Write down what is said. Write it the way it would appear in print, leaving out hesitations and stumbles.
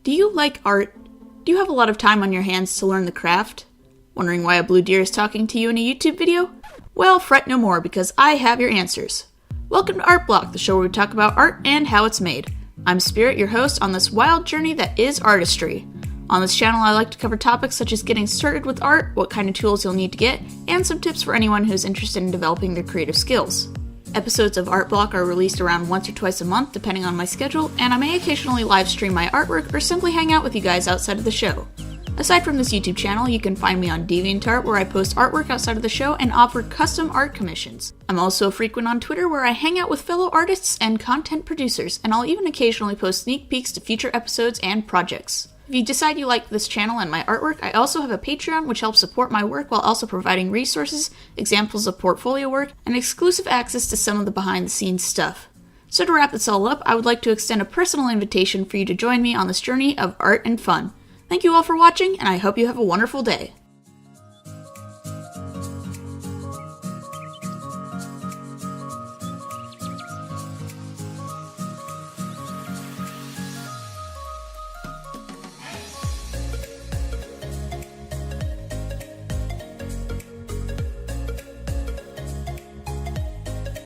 Do you like art? Do you have a lot of time on your hands to learn the craft? Wondering why a blue deer is talking to you in a YouTube video? Well, fret no more because I have your answers. Welcome to Art Block, the show where we talk about art and how it's made. I'm Spirit, your host on this wild journey that is artistry. On this channel, I like to cover topics such as getting started with art, what kind of tools you'll need to get, and some tips for anyone who's interested in developing their creative skills. Episodes of Art Block are released around once or twice a month, depending on my schedule, and I may occasionally live stream my artwork or simply hang out with you guys outside of the show. Aside from this YouTube channel, you can find me on DeviantArt, where I post artwork outside of the show and offer custom art commissions. I'm also frequent on Twitter, where I hang out with fellow artists and content producers, and I'll even occasionally post sneak peeks to future episodes and projects. If you decide you like this channel and my artwork, I also have a Patreon which helps support my work while also providing resources, examples of portfolio work, and exclusive access to some of the behind-the-scenes stuff. So to wrap this all up, I would like to extend a personal invitation for you to join me on this journey of art and fun. Thank you all for watching, and I hope you have a wonderful day.